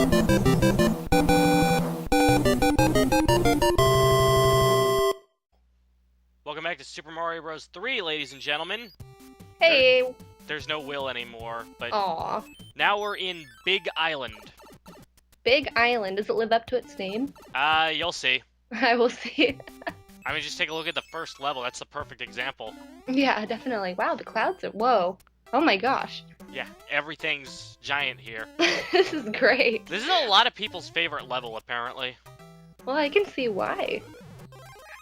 Welcome back to Super Mario Bros. 3, ladies and gentlemen. Hey! There's no Will anymore, but Aw. now we're in Big Island. Big Island. Does it live up to its name? You'll see. I will see. I mean, just take a look at the first level. That's the perfect example. Yeah, definitely. Wow, the clouds are... Whoa. Oh my gosh. Yeah, everything's giant here. This is great. This is a lot of people's favorite level, apparently. Well, I can see why.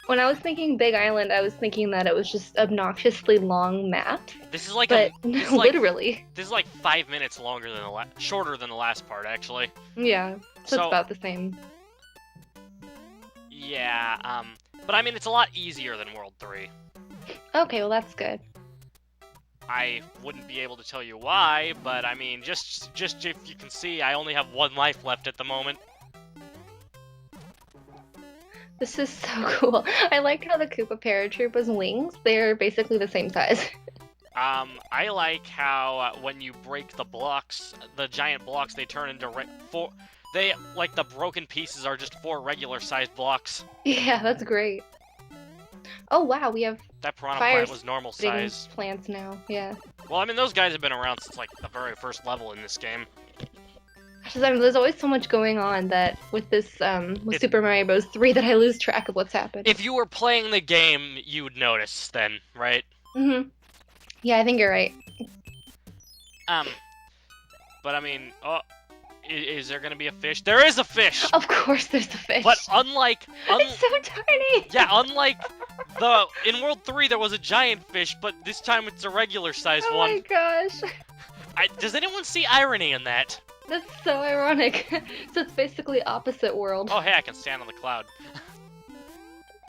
When I was thinking Big Island, I was thinking that it was just obnoxiously long maps. This is like But literally. This This is like 5 minutes longer than shorter than the last part, actually. Yeah, so it's about the same. Yeah, but I mean, it's a lot easier than World 3. Okay, well that's good. I wouldn't be able to tell you why, but I mean, just if you can see, I only have 1 life left at the moment. This is so cool. I like how the Koopa Paratroopa's wings, they're basically the same size. I like how when you break the blocks, the giant blocks, they turn into the broken pieces are just 4 regular-sized blocks. Yeah, that's great. Oh wow, we have that piranha plant was normal size plants now. Yeah. Well, I mean, those guys have been around since like the very first level in this game. I mean, there's always so much going on that with this with Super Mario Bros. 3 that I lose track of what's happened. If you were playing the game, you would notice then, right? Mm-hmm. Yeah, I think you're right. But I mean, is there gonna be a fish? There is a fish! Of course there's a fish! But unlike... It's so tiny! Yeah, unlike in World 3 there was a giant fish, but this time it's a regular-sized one. Oh my gosh! Does anyone see irony in that? That's so ironic. So it's basically opposite world. Oh hey, I can stand on the cloud.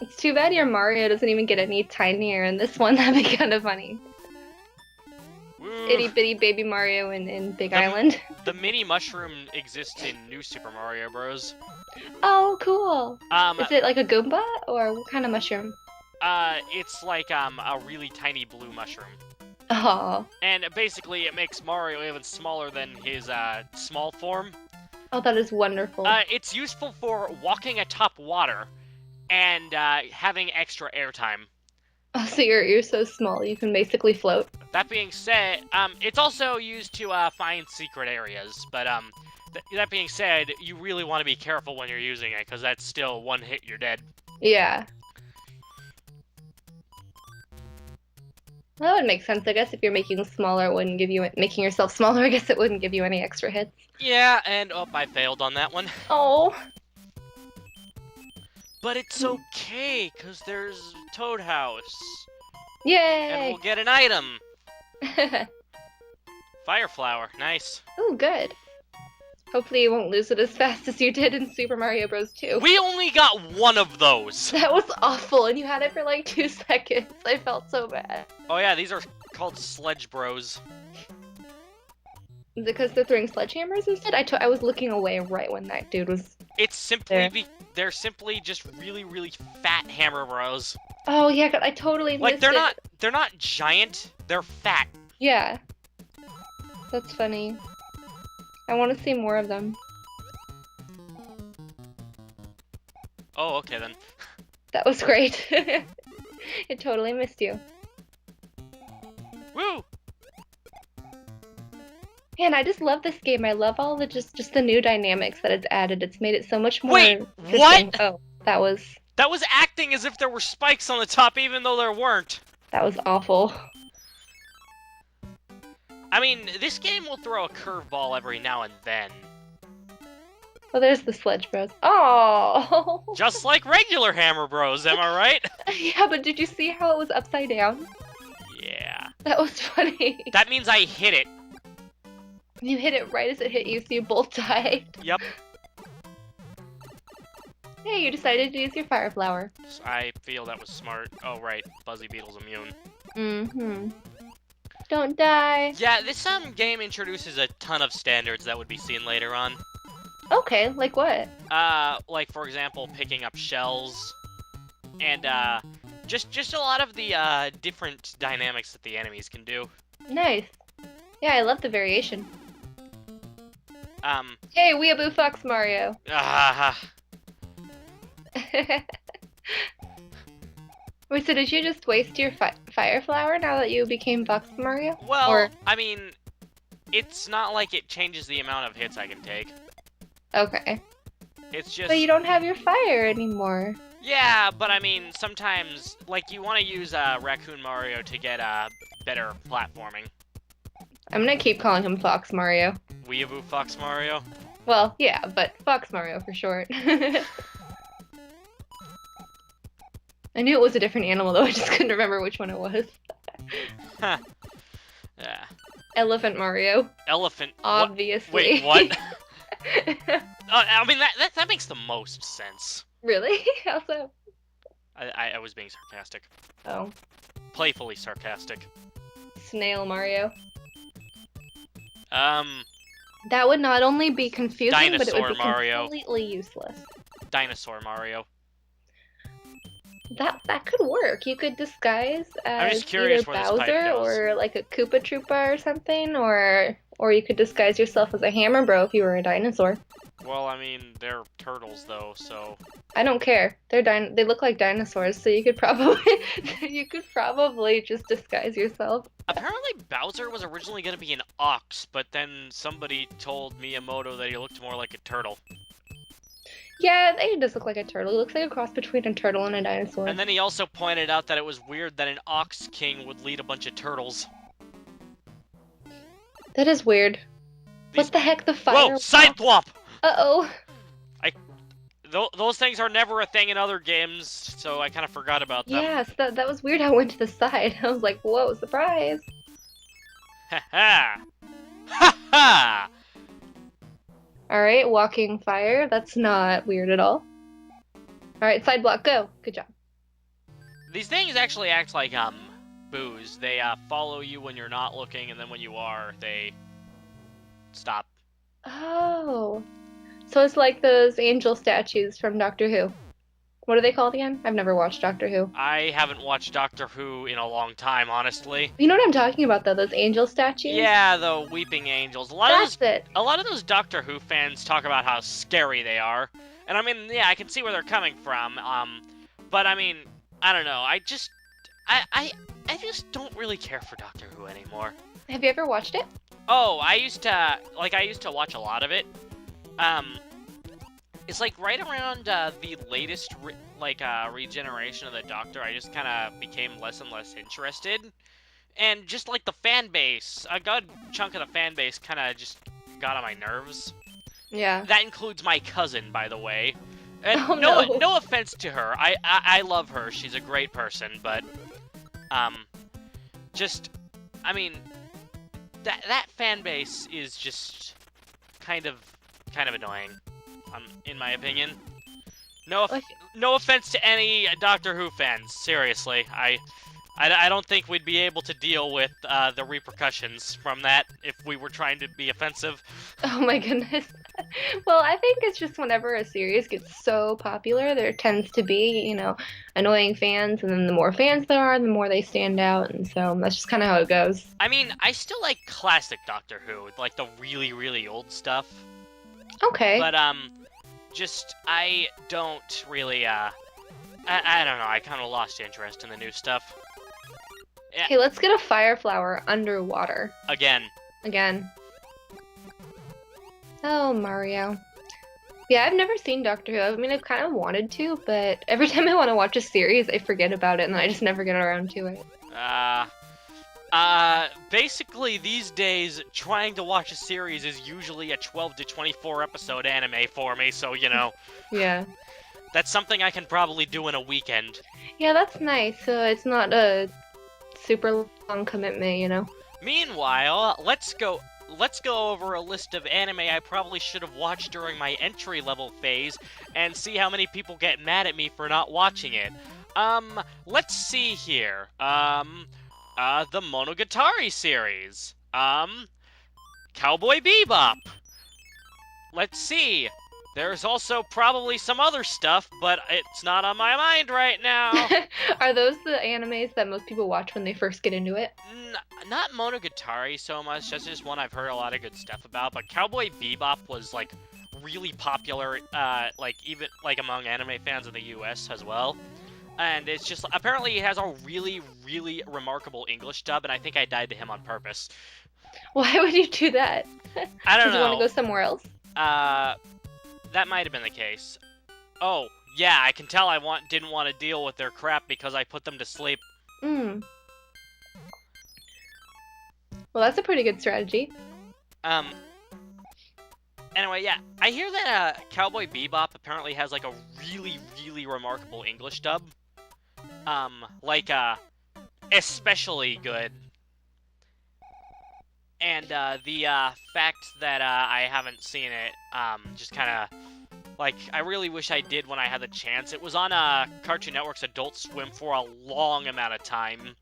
It's too bad your Mario doesn't even get any tinier in this one. That'd be kind of funny. Woo. Itty bitty baby Mario in Big Island. The mini mushroom exists in New Super Mario Bros. Oh, cool. Is it like a Goomba or what kind of mushroom? It's like a really tiny blue mushroom. Oh. And basically, it makes Mario even smaller than his small form. Oh, that is wonderful. It's useful for walking atop water and having extra airtime. Oh, so you're so small you can basically float. That being said, it's also used to find secret areas. But that being said, you really want to be careful when you're using it, because that's still one hit, you're dead. Yeah. That would make sense, I guess. If you're making smaller, it wouldn't give you making yourself smaller. I guess it wouldn't give you any extra hits. Yeah, and I failed on that one. Oh. But it's okay, because there's Toad House. Yay! And we'll get an item. Fire flower, nice. Oh, good. Hopefully you won't lose it as fast as you did in Super Mario Bros. 2. We only got 1 of those. That was awful, and you had it for like 2 seconds. I felt so bad. Oh yeah, these are called Sledge Bros. Because they're throwing sledgehammers instead? I was looking away right when that dude was It's simply they're simply just really, really fat hammer bros. Oh yeah, I totally missed it. They're not giant, they're fat. Yeah. That's funny. I want to see more of them. Oh, okay then. That was great. It totally missed you. Woo! Man, I just love this game. I love all the just the new dynamics that it's added. It's made it so much more Wait, interesting. what? Oh, that was acting as if there were spikes on the top even though there weren't. That was awful. I mean, this game will throw a curveball every now and then. Well, there's the Sledge Bros. Oh! Just like regular Hammer Bros, am I right? Yeah, but did you see how it was upside down? Yeah. That was funny. That means I hit it. You hit it right as it hit you, so you both died. Yep. Hey, you decided to use your fire flower. I feel that was smart. Oh, right. Buzzy Beetle's immune. Mm-hmm. Don't die. Yeah, this game introduces a ton of standards that would be seen later on. Okay, like what? Like for example, picking up shells, and just a lot of the different dynamics that the enemies can do. Nice. Yeah, I love the variation. Hey, Weeaboo Fox Mario. Wait, so did you just waste your fire flower now that you became Fox Mario? Well, Or I mean, it's not like it changes the amount of hits I can take. okay. It's just... But you don't have your fire anymore. Yeah, but I mean, sometimes, like, you want to use Raccoon Mario to get better platforming. I'm gonna keep calling him Fox Mario. Weeaboo Fox Mario? Well, yeah, but Fox Mario for short. I knew it was a different animal, though. I just couldn't remember which one it was. Huh. Yeah. Elephant Mario. Elephant. Obviously. Wait, what? I mean, that makes the most sense. Really? How so? I was being sarcastic. Oh. Playfully sarcastic. Snail Mario. That would not only be confusing, but it would be Mario. completely useless. Dinosaur Mario. That could work. You could disguise I'm as just curious either where this pipe Bowser goes. or like a Koopa Troopa or something, or you could disguise yourself as a Hammer Bro if you were a dinosaur. Well, I mean, they're turtles though, so... I don't care. They look like dinosaurs, so you could probably just disguise yourself. Apparently Bowser was originally going to be an ox, but then somebody told Miyamoto that he looked more like a turtle. Yeah, he does look like a turtle. He looks like a cross between a turtle and a dinosaur. And then he also pointed out that it was weird that an ox king would lead a bunch of turtles. That is weird. What the heck, the fire? Whoa, side thwop! Uh-oh. Those things are never a thing in other games, so I kind of forgot about them. Yes, that was weird how it went to the side. I was like, whoa, surprise. Ha ha! Ha ha! Alright, walking fire. That's not weird at all. Alright, side block, go. Good job. These things actually act like, boos. They, follow you when you're not looking, and then when you are, they stop. Oh. So it's like those angel statues from Doctor Who. What are they called again? I've never watched Doctor Who. I haven't watched Doctor Who in a long time, honestly. You know what I'm talking about, though? Those angel statues? Yeah, the weeping angels. A lot of those Doctor Who fans talk about how scary they are. And I mean, yeah, I can see where they're coming from. But I mean, I don't know. I just don't really care for Doctor Who anymore. Have you ever watched it? Oh, I used to watch a lot of it. It's like right around the latest regeneration of the Doctor, I just kind of became less and less interested, and just like the fan base, a good chunk of the fan base kind of just got on my nerves. Yeah. That includes my cousin, by the way. And Oh, no. no offense to her, I love her. She's a great person, but I mean, that fan base is just kind of annoying. In my opinion. No offense to any Doctor Who fans. Seriously, I don't think we'd be able to deal with the repercussions from that if we were trying to be offensive. Oh my goodness. Well, I think it's just whenever a series gets so popular, there tends to be, annoying fans, and then the more fans there are, the more they stand out, and so that's just kind of how it goes. I mean, I still like classic Doctor Who, like the really, really old stuff. Okay. But, I don't really, I don't know, I kind of lost interest in the new stuff. Yeah. Okay, let's get a fire flower underwater. Again. Oh, Mario. Yeah, I've never seen Doctor Who. I mean, I've kind of wanted to, but every time I want to watch a series, I forget about it, and I just never get around to it. Basically, these days, trying to watch a series is usually a 12 to 24 episode anime for me, so, Yeah. That's something I can probably do in a weekend. Yeah, that's nice. So it's not a super long commitment, Meanwhile, let's go over a list of anime I probably should have watched during my entry-level phase and see how many people get mad at me for not watching it. Let's see here. The Monogatari series. Cowboy Bebop. Let's see. There's also probably some other stuff, but it's not on my mind right now. Are those the animes that most people watch when they first get into it? Not Monogatari so much. That's just one I've heard a lot of good stuff about. But Cowboy Bebop was like really popular, like even like among anime fans in the U.S. as well. And it's just apparently it has a really, really remarkable English dub, and I think I died to him on purpose. Why would you do that? I don't know. Does he want to go somewhere else? That might have been the case. Oh, yeah, I can tell I didn't want to deal with their crap because I put them to sleep. Hmm. Well, that's a pretty good strategy. Anyway, yeah, I hear that Cowboy Bebop apparently has like a really, really remarkable English dub. Especially good. And the fact that I haven't seen it, just kind of, like, I really wish I did when I had the chance. It was on Cartoon Network's Adult Swim for a long amount of time.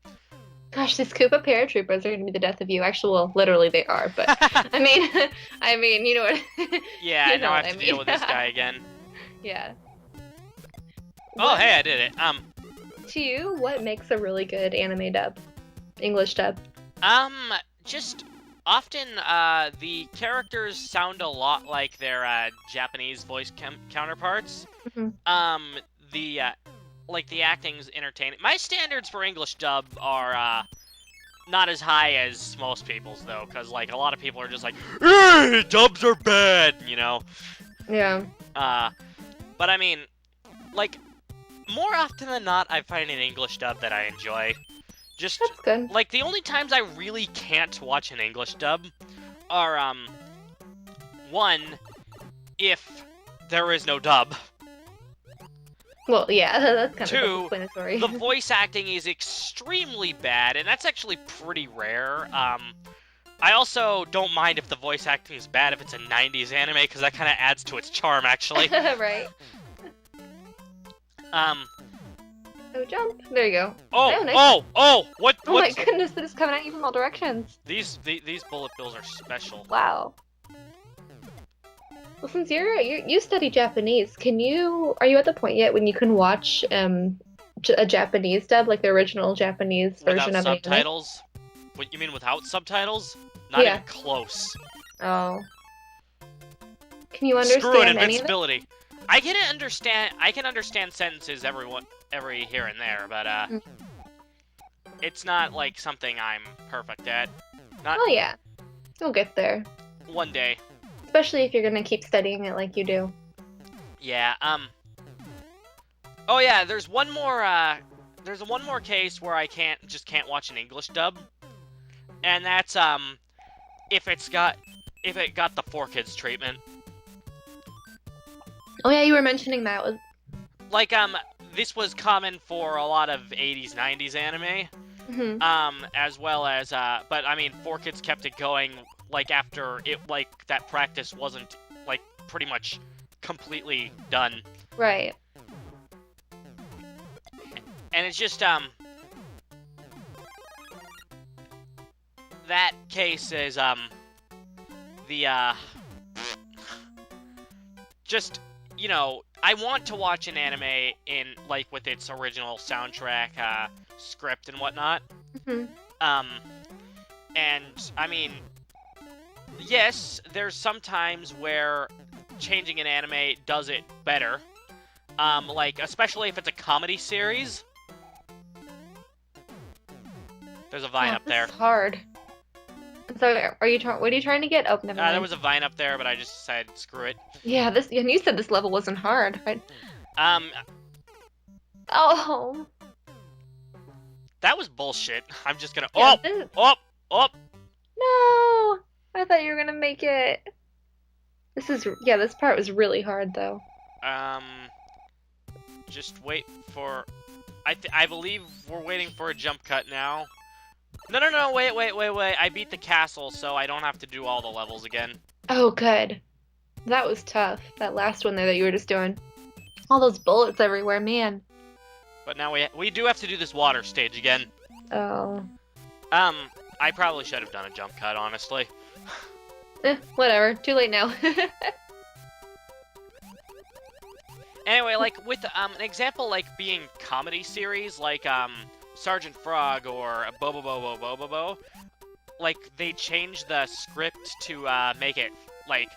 Gosh, these Koopa paratroopers are gonna be the death of you. Actually, well, literally they are, but I mean, you know what? Yeah, you now I have to deal with this guy again. Yeah. Oh, hey, I did it. To you, what makes a really good anime dub? English dub? Just often, the characters sound a lot like their Japanese voice counterparts. Mm-hmm. The acting's entertaining. My standards for English dub are, not as high as most people's, though, because, like, a lot of people are just like, hey, dubs are bad, you know? Yeah. But I mean, like, more often than not, I find an English dub that I enjoy. Just, that's good. Like, the only times I really can't watch an English dub are, one, if there is no dub. Well, yeah, that's kind of Two, self-explanatory. the voice acting is extremely bad, and that's actually pretty rare. I also don't mind if the voice acting is bad if it's a 90s anime, because that kind of adds to its charm, actually. Right. Oh, jump. There you go. Oh, nice. what? Oh my goodness, that is coming at you from all directions. These bullet bills are special. Wow. Well, since you study Japanese, are you at the point yet when you can watch a Japanese dub, like the original Japanese version of Without subtitles? What, you mean without subtitles? Not even close. Oh. Can you understand Screw it, any of it? invincibility. I can understand sentences every here and there, but it's not like something I'm perfect at. Oh yeah, you'll get there. One day. Especially if you're gonna keep studying it like you do. Yeah. Oh yeah, there's one more case where I can't watch an English dub, and that's if it got the 4Kids treatment. Oh yeah, you were mentioning that was like this was common for a lot of 80s 90s anime. Mm-hmm. As well as but I mean 4Kids kept it going like after it like that practice wasn't like pretty much completely done. Right. And it's just that case is just, you know, I want to watch an anime in like with its original soundtrack, script and whatnot. Mm-hmm. And I mean, yes, there's some times where changing an anime does it better. Like especially if it's a comedy series. There's a vine up there. It's hard. So, what are you trying to get? Oh, never mind. There was a vine up there, but I just decided screw it. Yeah, and you said this level wasn't hard, right? Oh. That was bullshit. I'm just gonna. Yeah, Oh! No! I thought you were gonna make it. This part was really hard though. Just wait for. I believe we're waiting for a jump cut now. No, wait. I beat the castle, so I don't have to do all the levels again. Oh, good. That was tough. That last one there that you were just doing. All those bullets everywhere, man. But now we do have to do this water stage again. Oh. I probably should have done a jump cut, honestly. Whatever. Too late now. Anyway, like with an example like being comedy series like Sergeant Frog or Bobo Bobo Bobo Bo, like they changed the script to make it like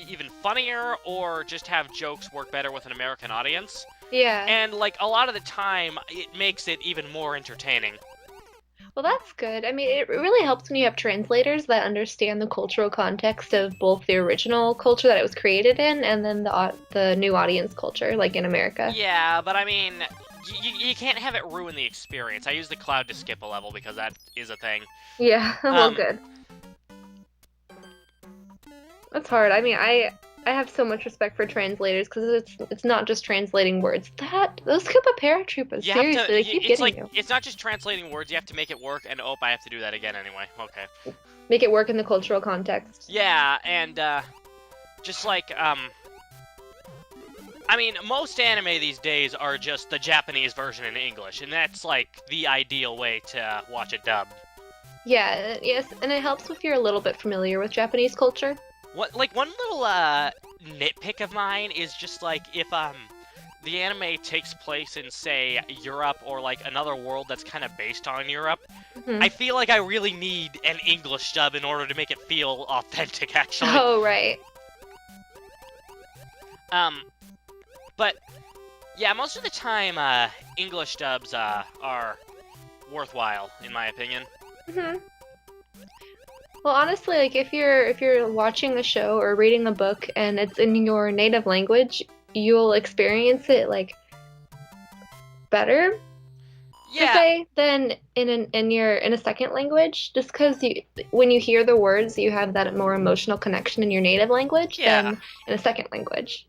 even funnier or just have jokes work better with an American audience. Yeah. And like a lot of the time it makes it even more entertaining. Well, that's good. I mean, it really helps when you have translators that understand the cultural context of both the original culture that it was created in and then the new audience culture, like in America. Yeah, but I mean, you can't have it ruin the experience. I use the cloud to skip a level because that is a thing. Yeah, well, good. That's hard. I mean, I have so much respect for translators because it's not just translating words. Those Koopa paratroopers, seriously, they keep getting you. It's not just translating words. You have to make it work. And I have to do that again anyway. Okay. Make it work in the cultural context. Yeah, and just like I mean, most anime these days are just the Japanese version in English, and that's like the ideal way to watch it dubbed. Yeah, yes, and it helps if you're a little bit familiar with Japanese culture. One little nitpick of mine is just like if the anime takes place in say Europe or like another world that's kind of based on Europe, I feel like I really need an English dub in order to make it feel authentic actually. Oh, right. But yeah, most of the time English dubs are worthwhile in my opinion. Well, honestly, like if you're watching a show or reading a book and it's in your native language, you'll experience it like better, per se, than in a second language. Just because when you hear the words, you have that more emotional connection in your native language than in a second language.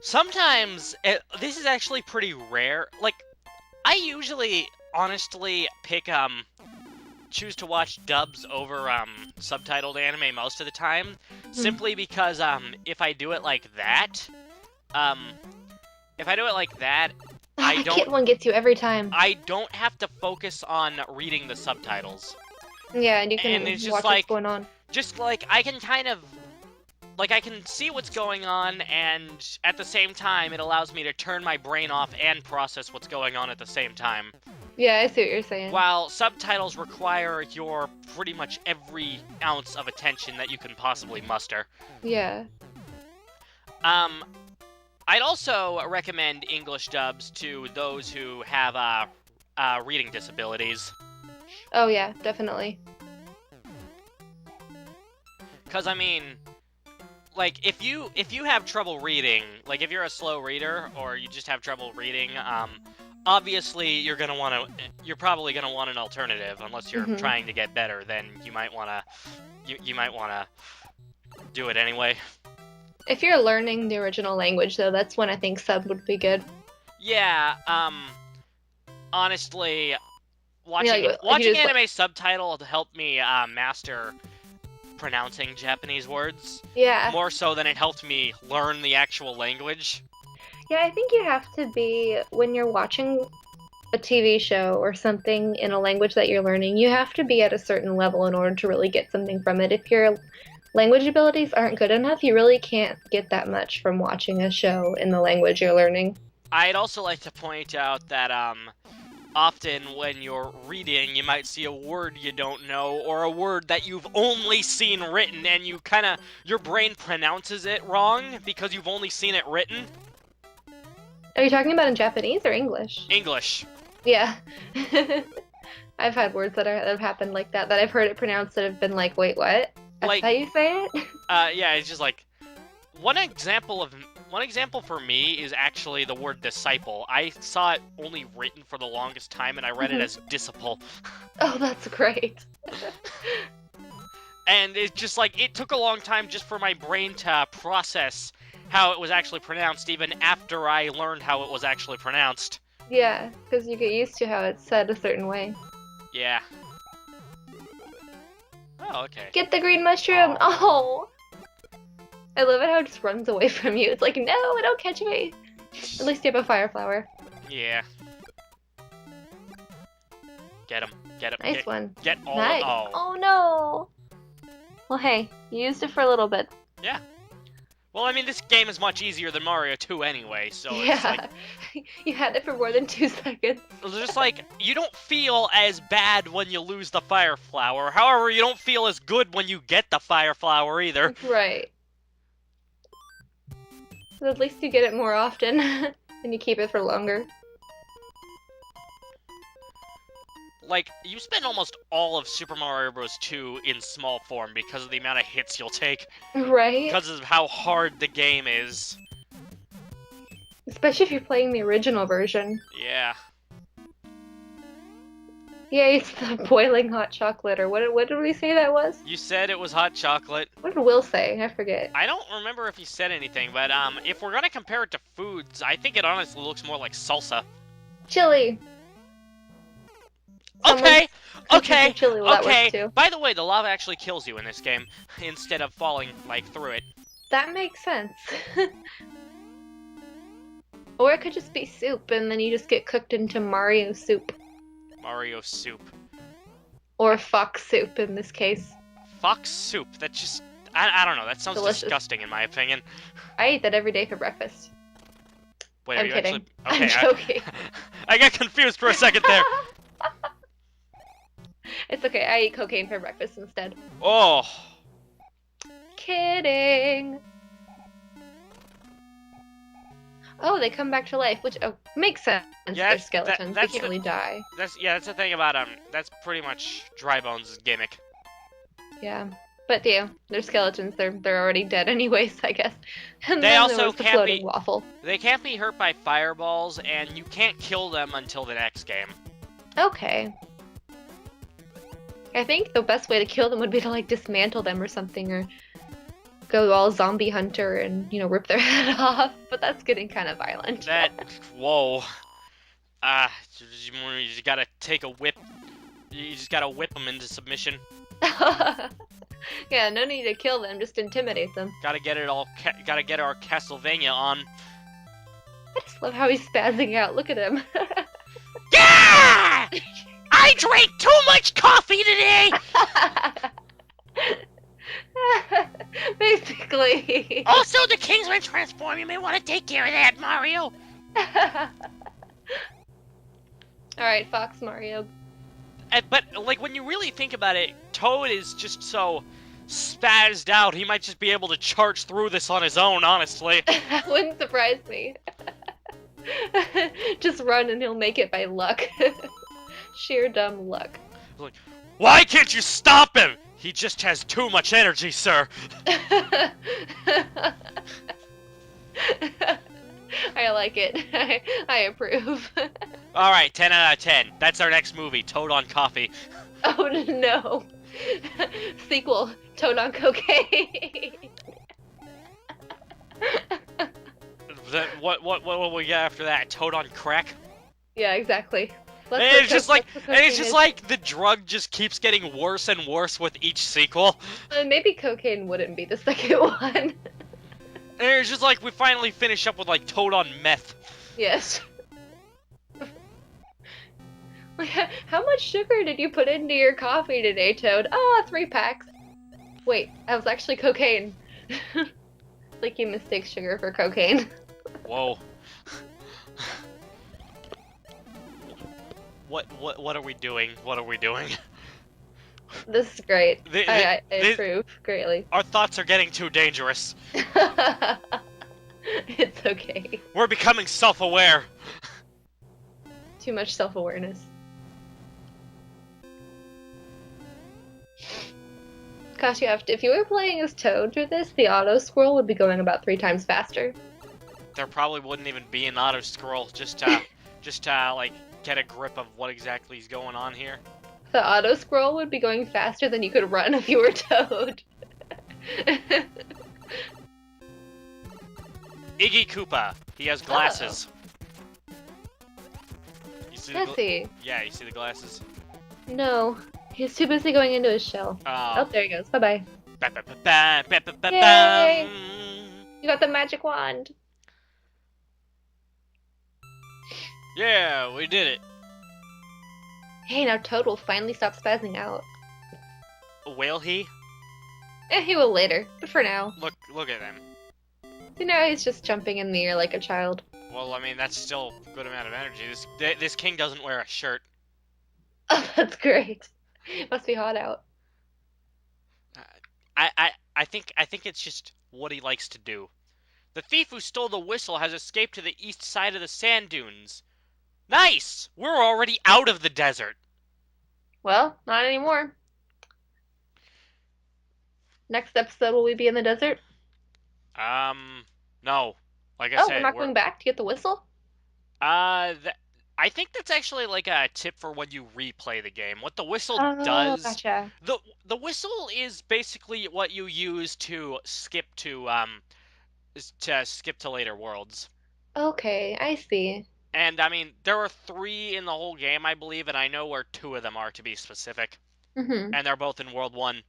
Sometimes this is actually pretty rare. Like, I usually honestly choose to watch dubs over subtitled anime most of the time, simply because if I do it like that, I don't. Kit one gets you every time. I don't have to focus on reading the subtitles. Yeah, and you can watch what's going on. Just like I can kind of. Like, I can see what's going on, and at the same time, it allows me to turn my brain off and process what's going on at the same time. Yeah, I see what you're saying. While subtitles require your pretty much every ounce of attention that you can possibly muster. Yeah. I'd also recommend English dubs to those who have reading disabilities. Oh, yeah, definitely. Because, I mean... Like, if you have trouble reading, like, if you're a slow reader, or you just have trouble reading, obviously you're probably gonna want an alternative, unless you're trying to get better, then you might wanna do it anyway. If you're learning the original language, though, that's when I think sub would be good. Yeah, honestly, watching anime subtitle helped me master pronouncing Japanese words. Yeah. More so than it helped me learn the actual language. Yeah, I think you have to be, when you're watching a TV show or something in a language that you're learning, you have to be at a certain level in order to really get something from it. If your language abilities aren't good enough, you really can't get that much from watching a show in the language you're learning. I'd also like to point out that often when you're reading, you might see a word you don't know, or a word that you've only seen written, and your brain pronounces it wrong because you've only seen it written. Are you talking about in Japanese or English? English. Yeah. I've had words that have happened like that I've heard it pronounced that have been like, wait, what? That's how you say it? Yeah, it's just like, one example for me is actually the word disciple. I saw it only written for the longest time, and I read it as disciple. Oh, that's great. And it's just like, it took a long time just for my brain to process how it was actually pronounced, even after I learned how it was actually pronounced. Yeah, because you get used to how it's said a certain way. Yeah. Oh, okay. Get the green mushroom! Oh! I love it how it just runs away from you. It's like, no, don't catch me. At least you have a fire flower. Yeah. Get him. Get him. Nice one. Get all nice. of... Oh, no. Well, hey, you used it for a little bit. Yeah. Well, I mean, this game is much easier than Mario 2 anyway, so it's Yeah. like... You had it for more than 2 seconds. It's just like, you don't feel as bad when you lose the Fire Flower. However, you don't feel as good when you get the Fire Flower either. Right. But at least you get it more often, and you keep it for longer. Like, you spend almost all of Super Mario Bros. 2 in small form because of the amount of hits you'll take. Right? Because of how hard the game is. Especially if you're playing the original version. Yeah. Yay, it's the boiling hot chocolate, or what did we say that was? You said it was hot chocolate. What did Will say? I forget. I don't remember if he said anything, but if we're gonna compare it to foods, I think it honestly looks more like salsa. Chili! Okay, okay, Chili, well, that okay. works too. By the way, the lava actually kills you in this game, instead of falling, like, through it. That makes sense. Or it could just be soup, and then you just get cooked into Mario soup. Mario soup. Or fox soup, in this case. Fox soup, that just... I don't know, that sounds Delicious. disgusting in my opinion. I eat that every day for breakfast. Wait, I'm are you kidding. actually... Okay, I'm joking. I got confused for a second there. It's okay, I eat cocaine for breakfast instead. Oh. Kidding! Oh, they come back to life, which makes sense. Yeah, They're skeletons. They that's can't really die. That's the thing about that's pretty much Dry Bones' gimmick. Yeah. But yeah, they're skeletons. They're already dead anyways, I guess. And They then also there was the can't floating be- waffle. They can't be hurt by fireballs, and you can't kill them until the next game. Okay. I think the best way to kill them would be to like dismantle them or something, or go all zombie hunter and, you know, rip their head off. But that's getting kind of violent. Whoa. You just gotta take a whip. You just gotta whip them into submission. Yeah, no need to kill them, just intimidate them. Gotta get our Castlevania on. I just love how he's spazzing out. Look at him. Yeah! I drank too much coffee today! Basically. Also, the Kingsman transform. You may want to take care of that, Mario. Alright, Fox Mario. But, like, when you really think about it, Toad is just so spazzed out, he might just be able to charge through this on his own, honestly. That wouldn't surprise me. Just run and he'll make it by luck. Sheer dumb luck. Like, why can't you stop him? He just has too much energy, sir. I like it. I approve. Alright, 10 out of 10. That's our next movie, Toad on Coffee. Oh no. Sequel, Toad on Cocaine. What will we get after that? Toad on Crack? Yeah, exactly. And it's just like the drug just keeps getting worse and worse with each sequel. Maybe cocaine wouldn't be the second one. And it's just like we finally finish up with like Toad on Meth. Yes. How much sugar did you put into your coffee today, Toad? Oh, 3 packs. Wait, that was actually cocaine. Like you mistake sugar for cocaine. Whoa. What are we doing? What are we doing? This is great. I approve greatly. Our thoughts are getting too dangerous. It's okay. We're becoming self-aware. Too much self-awareness. Gosh, if you were playing as Toad through this, the auto scroll would be going about 3 times faster. There probably wouldn't even be an auto scroll, just to like get a grip of what exactly is going on here. The auto scroll would be going faster than you could run if you were Toad. Iggy Koopa. He has glasses. You see Does he? Yeah, you see the glasses? No. He's too busy going into his shell. Oh, there he goes. Bye-bye. Yay! You got the magic wand. Yeah, we did it. Hey, now Toad will finally stop spazzing out. Will he? He will later, but for now. Look at him. He's just jumping in the air like a child. Well, I mean, that's still a good amount of energy. This king doesn't wear a shirt. Oh, that's great. Must be hot out. Uh, I think it's just what he likes to do. The thief who stole the whistle has escaped to the east side of the sand dunes. Nice! We're already out of the desert. Well, not anymore. Next episode, will we be in the desert? No. Like I Oh, we're said, not going back to get the whistle? th I think that's actually like a tip for when you replay the game. What the whistle Oh, does, gotcha. the whistle is basically what you use to skip to later worlds. Okay, I see. And I mean, there are 3 in the whole game, I believe, and I know where 2 of them are to be specific. Mm-hmm. And they're both in World 1.